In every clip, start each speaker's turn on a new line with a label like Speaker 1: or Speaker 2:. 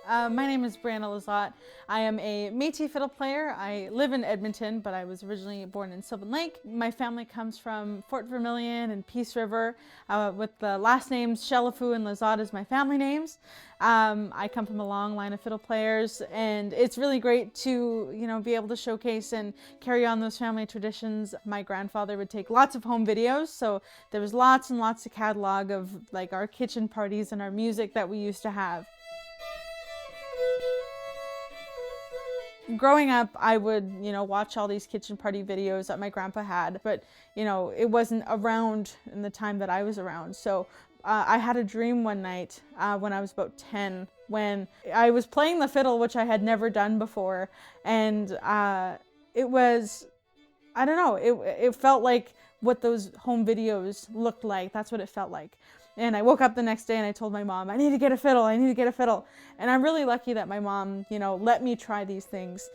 Speaker 1: My name is Brianna Lizotte. I am a Métis fiddle player. I live in Edmonton, but I was originally born in Sylvan Lake. My family comes from Fort Vermilion and Peace River, with the last names Chelafu and Lizotte as my family names. I come from a long line of fiddle players, and it's really great to, be able to showcase and carry on those family traditions. My grandfather would take lots of home videos, so there was lots and lots of catalog of like our kitchen parties and our music that we used to have. Growing up, I would, watch all these kitchen party videos that my grandpa had, but, it wasn't around in the time that I was around. So I had a dream one night when I was about 10, when I was playing the fiddle, which I had never done before. And it was, I don't know, it felt like what those home videos looked like. That's what it felt like. And I woke up the next day and I told my mom, I need to get a fiddle, I need to get a fiddle. And I'm really lucky that my mom, let me try these things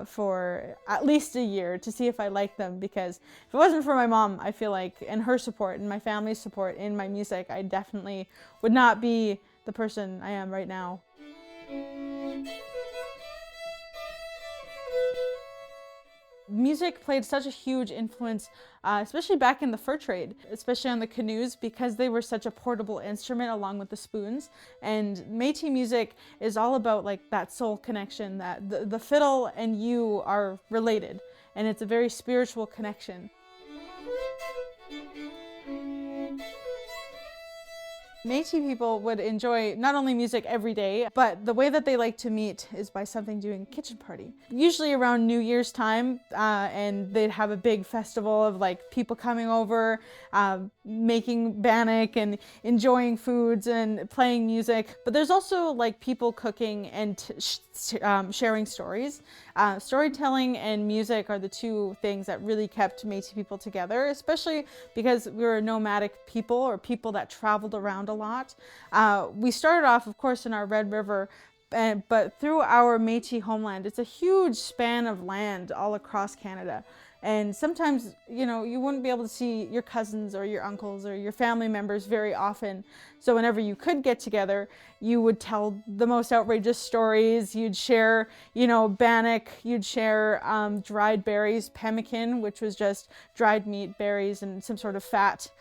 Speaker 1: for at least a year to see if I like them, because if it wasn't for my mom, I feel like, and her support and my family's support in my music, I definitely would not be the person I am right now. Music played such a huge influence, especially back in the fur trade, especially on the canoes, because they were such a portable instrument along with the spoons. And Métis music is all about like that soul connection, that the fiddle and you are related, and it's a very spiritual connection. Métis people would enjoy not only music every day, but the way that they like to meet is by something doing a kitchen party. Usually around New Year's time, and they'd have a big festival of like people coming over, making bannock and enjoying foods and playing music. But there's also like people cooking and sharing stories. Storytelling and music are the two things that really kept Métis people together, especially because we were nomadic people, or people that traveled around a lot. We started off, of course, in our Red River, but through our Métis homeland, it's a huge span of land all across Canada. And sometimes, you wouldn't be able to see your cousins or your uncles or your family members very often. So whenever you could get together, you would tell the most outrageous stories. You'd share, bannock. You'd share dried berries, pemmican, which was just dried meat, berries, and some sort of fat,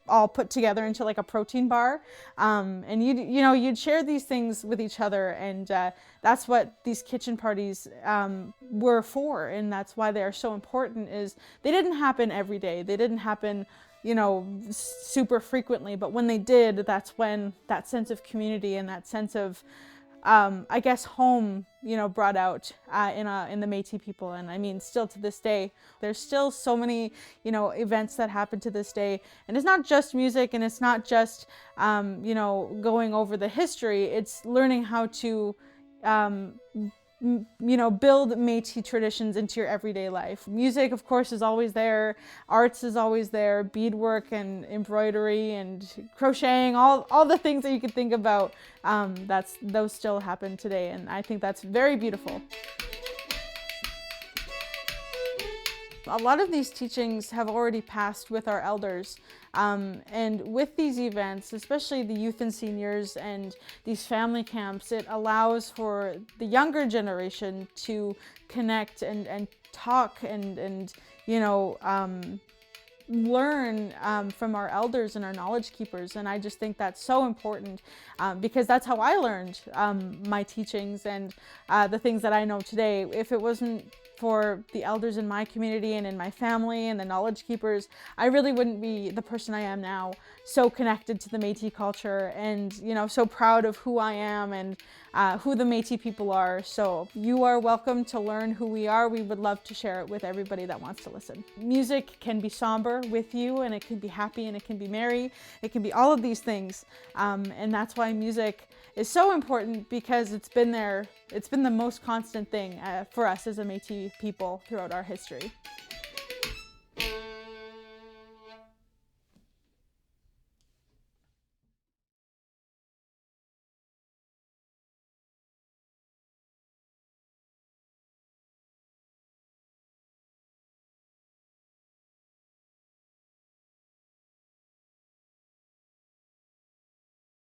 Speaker 1: all put together into like a protein bar. And you'd share these things with each other, and that's what these kitchen parties were for, and that's why they are so important. Is they didn't happen every day, they didn't happen super frequently, but when they did, that's when that sense of community and that sense of I guess home, brought out in the Métis people. And I mean, still to this day, there's still so many, events that happen to this day. And it's not just music, and it's not just, going over the history. It's learning how to, build Métis traditions into your everyday life. Music, of course, is always there. Arts is always there. Beadwork and embroidery and crocheting, all the things that you could think about, those still happen today. And I think that's very beautiful. A lot of these teachings have already passed with our elders. And with these events, especially the youth and seniors and these family camps, it allows for the younger generation to connect and talk and learn from our elders and our knowledge keepers. And I just think that's so important, because that's how I learned my teachings and the things that I know today. If it wasn't for the elders in my community and in my family and the knowledge keepers, I really wouldn't be the person I am now, so connected to the Métis culture and, so proud of who I am and who the Métis people are. So you are welcome to learn who we are. We would love to share it with everybody that wants to listen. Music can be somber with you, and it can be happy, and it can be merry. It can be all of these things. And that's why music is so important, because it's been there. It's been the most constant thing for us as a Métis people throughout our history.